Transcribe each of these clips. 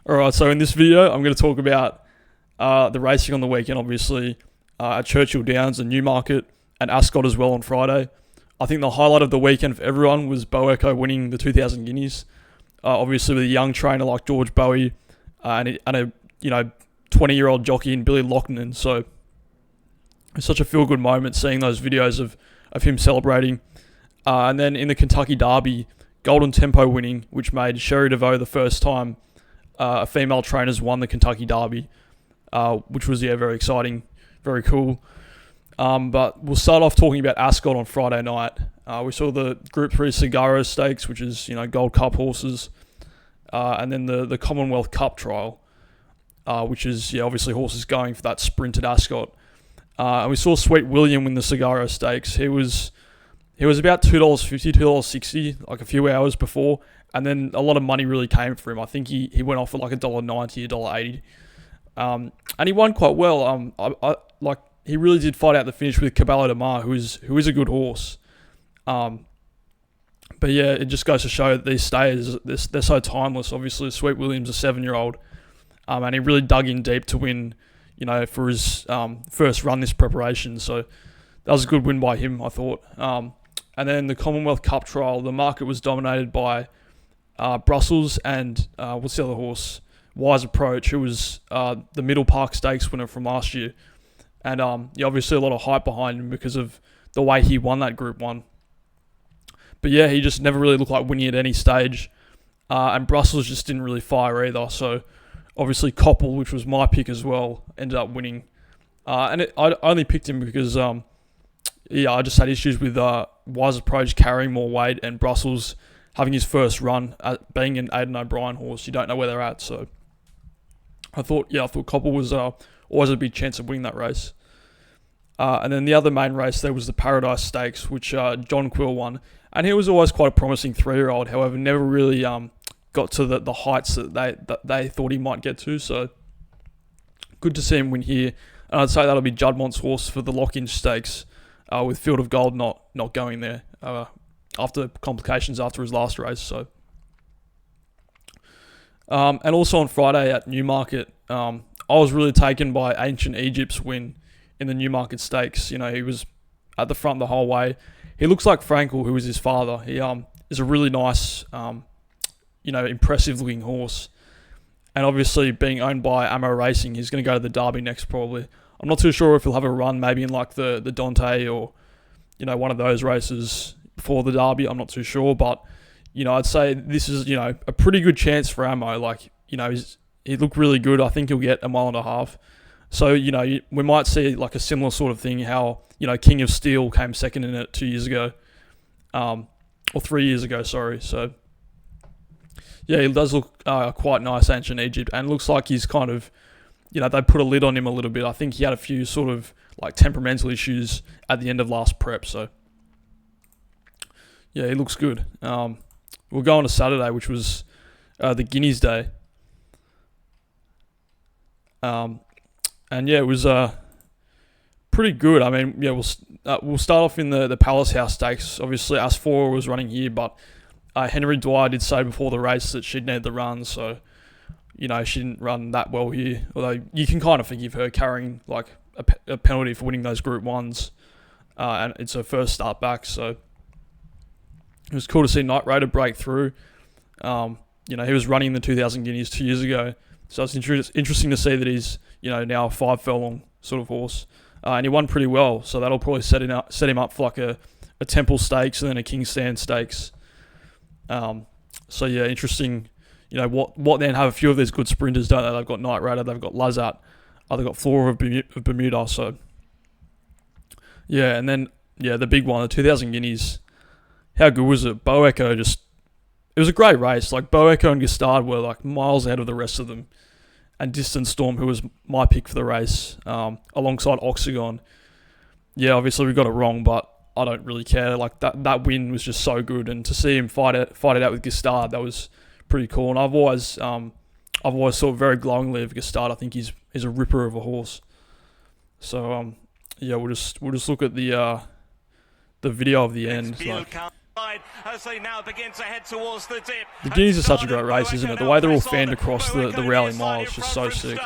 Alright, so in this video, I'm going to talk about the racing on the weekend, obviously, at Churchill Downs and Newmarket and Ascot as well on Friday. I think the highlight of the weekend for everyone was Bo Echo winning the 2000 Guineas. Obviously, with a young trainer like George Bowie and a 20-year-old jockey in Billy Loughnane. So it's such a feel-good moment seeing those videos of him celebrating. And then in the Kentucky Derby, Golden Tempo winning, which made Sherry DeVoe the first time a female trainers won the Kentucky Derby, which was very exciting, very cool. But we'll start off talking about Ascot on Friday night. We saw the Group 3 Sagaro Stakes, which is Gold Cup horses, and then the Commonwealth Cup trial, which is obviously horses going for that sprint at Ascot. And we saw Sweet William win the Sagaro Stakes. He was about $2.50, $2.60, like a few hours before, and then a lot of money really came for him. I think he went off at like $1.90, $1.80, and he won quite well. He really did fight out the finish with Caballo de Mar, who is a good horse. But yeah, it just goes to show that these stayers, they're so timeless. Obviously, Sweet William's a 7-year-old, and he really dug in deep to win, for his first run this preparation. So that was a good win by him, I thought. And then the Commonwealth Cup trial, the market was dominated by Brussels and what's the other horse? Wise Approach, who was the Middle Park Stakes winner from last year. And obviously a lot of hype behind him because of the way he won that Group 1. But yeah, he just never really looked like winning at any stage. And Brussels just didn't really fire either. So obviously Koppel, which was my pick as well, ended up winning. I only picked him because I just had issues with Wise Approach carrying more weight and Brussels having his first run at being an Aidan O'Brien horse. You don't know where they're at. So I thought Koppel was always a big chance of winning that race. And then the other main race there was the Paradise Stakes, which John Quill won. And he was always quite a promising 3-year-old, however, never really got to the heights that they thought he might get to. So good to see him win here. And I'd say that'll be Juddmont's horse for the Lock-In Stakes, with Field of Gold not going there after complications after his last race. So and also on Friday at Newmarket, I was really taken by Ancient Egypt's win in the Newmarket Stakes. He was at the front the whole way. He looks like Frankel, who was his father. He is a really nice, impressive looking horse. And obviously being owned by Ammo Racing, he's going to go to the Derby next probably. I'm not too sure if he'll have a run maybe in like the Dante or, one of those races before the Derby. I'm not too sure, but, I'd say this is, a pretty good chance for Ammo. Like, he looked really good. I think he'll get a mile and a half. So, we might see like a similar sort of thing how, King of Steel came second in it 2 years ago. Or 3 years ago, sorry. So, yeah, he does look quite nice, Ancient Egypt. And looks like he's kind of, they put a lid on him a little bit. I think he had a few sort of like temperamental issues at the end of last prep. So, yeah, he looks good. We'll go on to Saturday, which was the Guineas Day. And yeah, it was pretty good. I mean, yeah, we'll start off in the Palace House Stakes. Obviously, As4 was running here, but Henry Dwyer did say before the race that she'd need the run, so she didn't run that well here. Although you can kind of forgive her carrying like a penalty for winning those Group 1s, and it's her first start back, so it was cool to see Night Raider break through. He was running the 2000 Guineas 2 years ago, so it's interesting to see that he's now a 5 furlong sort of horse, and he won pretty well. So that'll probably set him up for like a Temple Stakes and then a King Stand Stakes. So yeah, interesting. What then have a few of these good sprinters, don't they? They've got Night Raider, they've got Lazat, they've got Flora of Bermuda. So yeah, and then the big one, the 2000 Guineas. How good was it? Bo Echo it was a great race. Like Bo Echo and Gustard were like miles ahead of the rest of them. And Distant Storm, who was my pick for the race, alongside Oxygon. Yeah, obviously we got it wrong, but I don't really care. Like that win was just so good, and to see him fight it out with Gustard, that was pretty cool. And I've always thought very glowingly of Gustard. I think he's a ripper of a horse. So yeah, we'll just look at the video of the end. As they now begin to head towards the dip. The Guineas is such a great race, isn't it? The way they're all fanned across the rally mile is just so sick.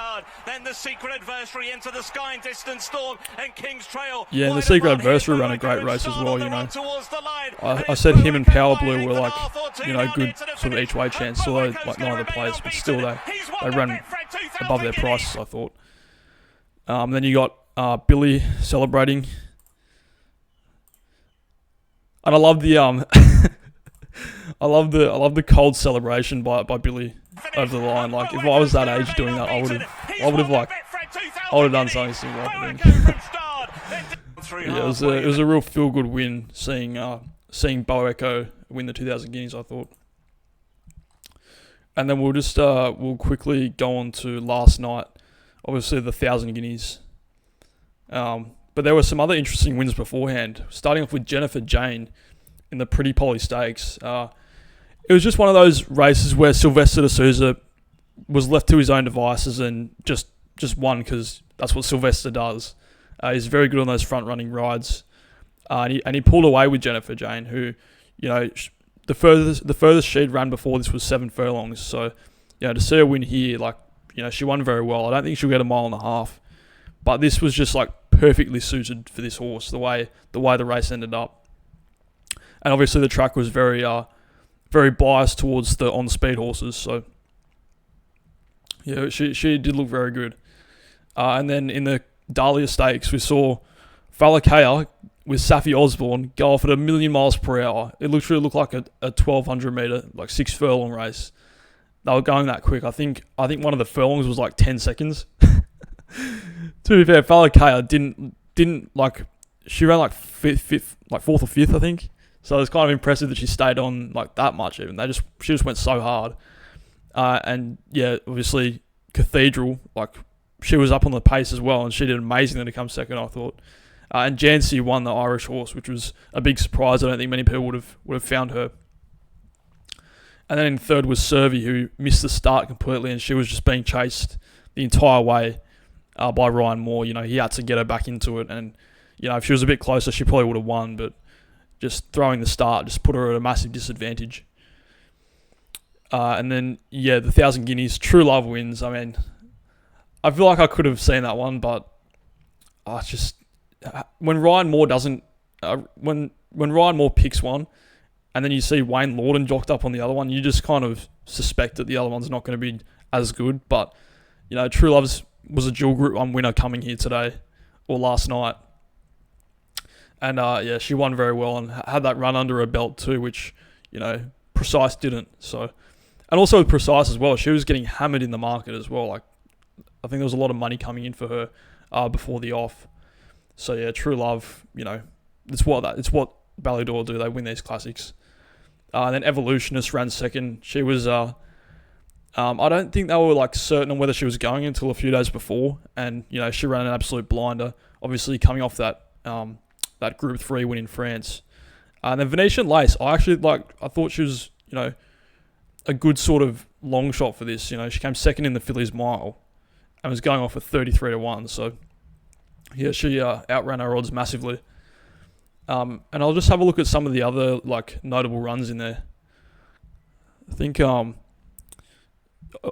Then the Secret Adversary into the Sky and Distance Storm and King's Trail. Yeah, and the Secret Adversary ran a great race as well, you know. I said him and Power Blue were like, you know, good sort of each way chance, although like none of the players, but still they ran above their prices, I thought. Then you got Billy celebrating. And I love the I love the cold celebration by Billy over the line. Like if I was that age doing that, I would have done something similar. I think. Yeah, it was a real feel good win seeing Bo Echo win the 2000 Guineas, I thought. And then we'll quickly go on to last night. Obviously the 1000 Guineas. But there were some other interesting wins beforehand, starting off with Jennifer Jane in the Pretty Polly Stakes. It was just one of those races where Sylvester de Souza was left to his own devices and just won because that's what Sylvester does. He's very good on those front-running rides. And he pulled away with Jennifer Jane, who, you know, the furthest she'd ran before this was 7 furlongs. So, you know, to see her win here, like, you know, she won very well. I don't think she'll get a mile and a half. But this was just like perfectly suited for this horse, the way the race ended up. And obviously the track was very biased towards the on-speed horses. So yeah, she did look very good. And then in the Dahlia Stakes, we saw Falakea with Safi Osborne go off at 1,000,000 miles per hour. It literally looked like a 1,200 meter, like 6 furlong race. They were going that quick. I think one of the furlongs was like 10 seconds. To be fair, Falakea didn't like, she ran like fifth, like 4th or 5th, I think. So it's kind of impressive that she stayed on like that much. Even she just went so hard. And yeah, obviously Cathedral, like she was up on the pace as well, and she did amazingly to come second, I thought. And Jancy won the Irish horse, which was a big surprise. I don't think many people would have found her. And then in third was Servi, who missed the start completely, and she was just being chased the entire way by Ryan Moore. You know, he had to get her back into it, and you know, if she was a bit closer, she probably would have won, but just throwing the start just put her at a massive disadvantage. And then, yeah, the 1000 Guineas, True Love wins. I mean, I feel like I could have seen that one, but just when Ryan Moore doesn't, when Ryan Moore picks one, and then you see Wayne Lorden jocked up on the other one, you just kind of suspect that the other one's not going to be as good. But, you know, True Love's was a dual Group 1 winner coming here today, or last night. And, yeah, she won very well and had that run under her belt too, which, you know, Precise didn't. So, and also with Precise as well, she was getting hammered in the market as well. Like, I think there was a lot of money coming in for her before the off. So, yeah, True Love, you know, it's what Ballydor do. They win these classics. And then Evolutionist ran second. She was, I don't think they were like certain on whether she was going until a few days before. And, you know, she ran an absolute blinder, obviously coming off that Group 3 win in France. And then Venetian Lace, I thought she was, you know, a good sort of long shot for this. You know, she came second in the Phillies Mile and was going off at 33-1. So, yeah, she outran her odds massively. And I'll just have a look at some of the other like notable runs in there. I think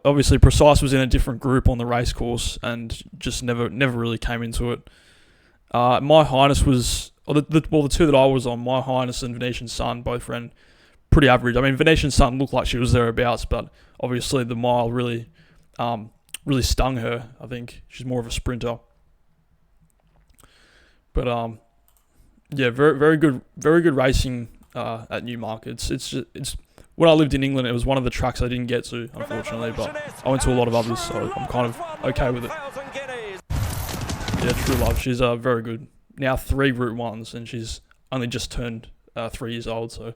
obviously Precise was in a different group on the race course and just never really came into it. My Highness was, the two that I was on, My Highness and Venetian Sun, both ran pretty average. I mean, Venetian Sun looked like she was thereabouts, but obviously the mile really stung her. I think she's more of a sprinter. But yeah, very good racing at Newmarket. It's when I lived in England, it was one of the tracks I didn't get to, unfortunately, but I went to a lot of others, so I'm kind of okay with it. Yeah, True Love, she's very good. Now 3 Group 1s, and she's only just turned 3 years old, so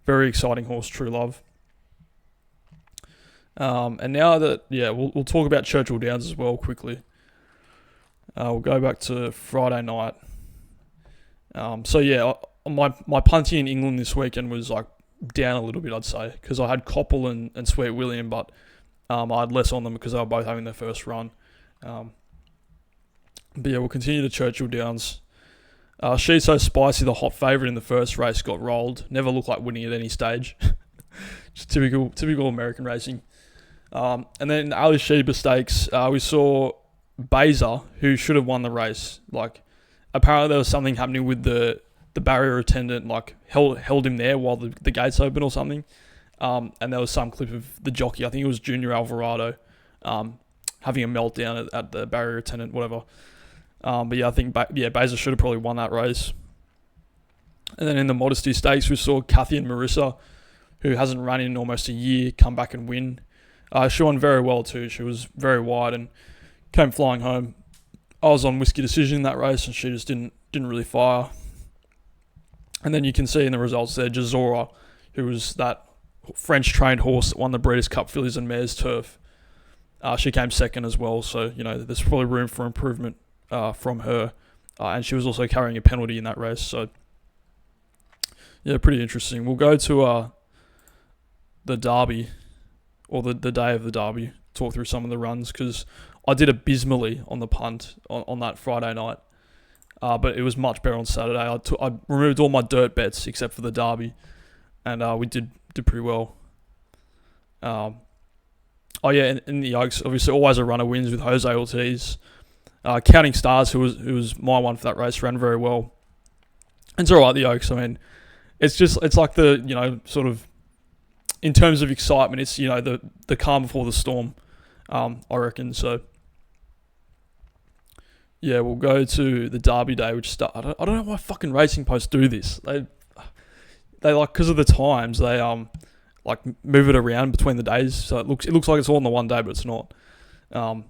very exciting horse, True Love. And now that, yeah, we'll talk about Churchill Downs as well quickly. We'll go back to Friday night. So yeah, my punting in England this weekend was like down a little bit, I'd say, because I had Coppell and Sweet William, but I had less on them because they were both having their first run. But yeah, we'll continue to Churchill Downs. She's So Spicy, the hot favourite in the first race, got rolled. Never looked like winning at any stage. Just typical American racing. And then in the Ali Sheba Stakes, we saw Beza, who should have won the race. Like, apparently there was something happening with the barrier attendant, like held him there while the gates open or something. And there was some clip of the jockey, I think it was Junior Alvarado, having a meltdown at the barrier attendant, whatever. But yeah, I think Beza should have probably won that race. And then in the Modesty Stakes, we saw Kathy and Marissa, who hasn't run in almost a year, come back and win. She won very well too. She was very wide and came flying home. I was on Whiskey Decision in that race, and she just didn't really fire. And then you can see in the results there, Jazora, who was that French-trained horse that won the Breeders' Cup Fillies and Mares Turf. She came second as well, so there's probably room for improvement from her. And she was also carrying a penalty in that race, so yeah, pretty interesting. We'll go to the Derby, or the day of the Derby, talk through some of the runs, because I did abysmally on the punt on that Friday night. But it was much better on Saturday. I removed all my dirt bets except for the Derby, and we did pretty well. In the Oaks, obviously always a runner wins with Jose Ortiz. Counting Stars, who was my one for that race, ran very well. It's alright, the Oaks. I mean, it's like the, sort of, in terms of excitement, it's, the calm before the storm, I reckon. So, yeah, we'll go to the Derby day, which I don't know why fucking Racing Post do this. They like, because of the times, they like move it around between the days, so it looks like it's all on the one day, but it's not. But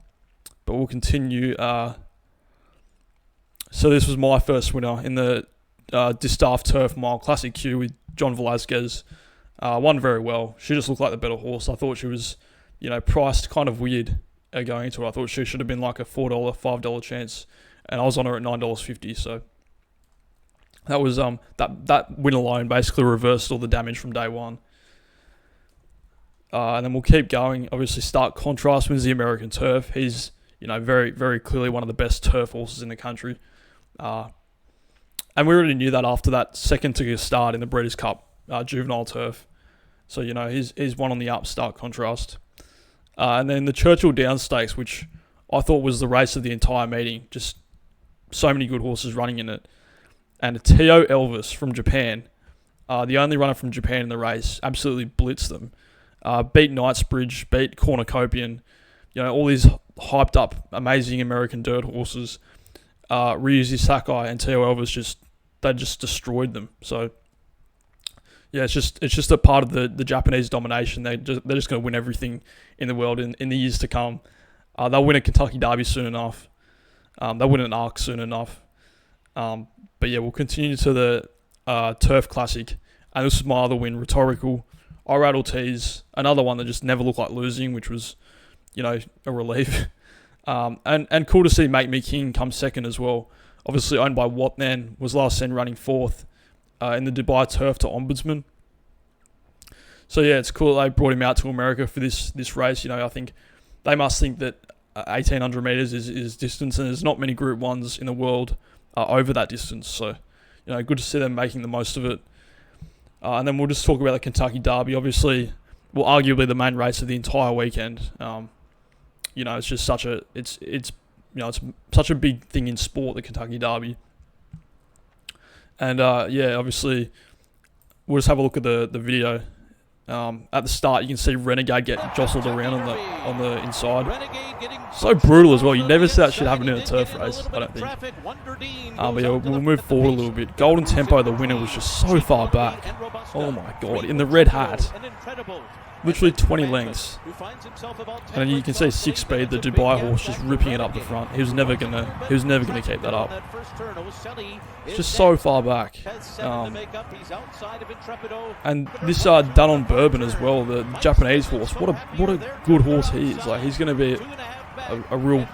we'll continue. So this was my first winner in the Distaff Turf Mile Classic Q with John Velasquez. Won very well. She just looked like the better horse. I thought she was, priced kind of weird going into it. I thought she should have been like a $4, $5 chance, and I was on her at $9.50. So that was that win alone basically reversed all the damage from day one. And then we'll keep going. Obviously, Stark Contrast wins the American Turf. He's very, very clearly one of the best turf horses in the country. And we already knew that after that second to start in the Breeders' Cup Juvenile Turf. So, he's one on the up, Stark Contrast. And then the Churchill Downs Stakes, which I thought was the race of the entire meeting. Just so many good horses running in it. And Teo Elvis from Japan, the only runner from Japan in the race, absolutely blitzed them. Beat Knightsbridge, beat Cornucopian, all these hyped up, amazing American dirt horses. Ryuzi Sakai and Teo Elvis just destroyed them. So yeah, it's just a part of the Japanese domination. They're just going to win everything in the world in the years to come. They'll win a Kentucky Derby soon enough. They'll win an Arc soon enough. But yeah, we'll continue to the Turf Classic, and this is my other win, Rhetorical. I rattled Tees, another one that just never looked like losing, which was, a relief. And cool to see Make Me King come second as well. Obviously owned by Watnan, was last seen running fourth in the Dubai Turf to Ombudsman. So yeah, it's cool that they brought him out to America for this race. I think they must think that 1,800 metres is distance, and there's not many Group 1s in the world over that distance. So, good to see them making the most of it. And then we'll just talk about the Kentucky Derby. Obviously, arguably the main race of the entire weekend. It's just such a it's such a big thing in sport, the Kentucky Derby. And obviously, we'll just have a look at the video. At the start, you can see Renegade get jostled around on the inside. So brutal as well. You never see that shit happen in a turf race, I don't think. But yeah, we'll move forward a little bit. Golden Tempo, the winner, was just so far back. Oh my god, in the red hat. Literally 20 lengths. And then you can see 6 Speed, the Dubai horse, just ripping it up the front. He was never gonna keep that up. It's just so far back. And this done on Bourbon as well, the Japanese horse. What a good horse he is. Like, he's gonna be a real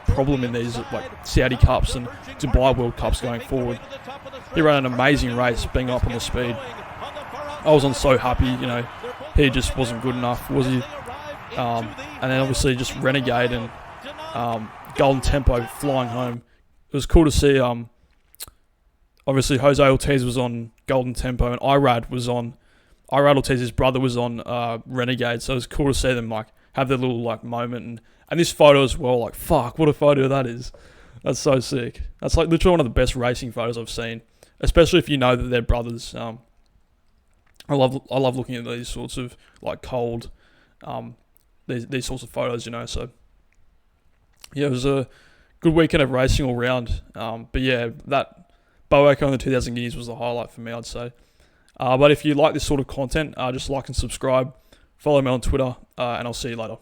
problem in these Saudi Cups and Dubai World Cups going forward. He ran an amazing race, being up on the speed. I was so happy, he just wasn't good enough, was he? And then obviously just Renegade and Golden Tempo flying home. It was cool to see Obviously, Jose Ortiz was on Golden Tempo, and Irad Ortiz's brother was on Renegade. So it was cool to see them like have their little like moment, and this photo as well. Like, fuck, what a photo that is. That's so sick. That's like literally one of the best racing photos I've seen, especially if you know that they're brothers. I love looking at these sorts of like cold, these sorts of photos, you know. So yeah, it was a good weekend of racing all round. But yeah, that Bo Echo in the 2000 Guineas was the highlight for me, I'd say. But if you like this sort of content, just like and subscribe, follow me on Twitter, and I'll see you later.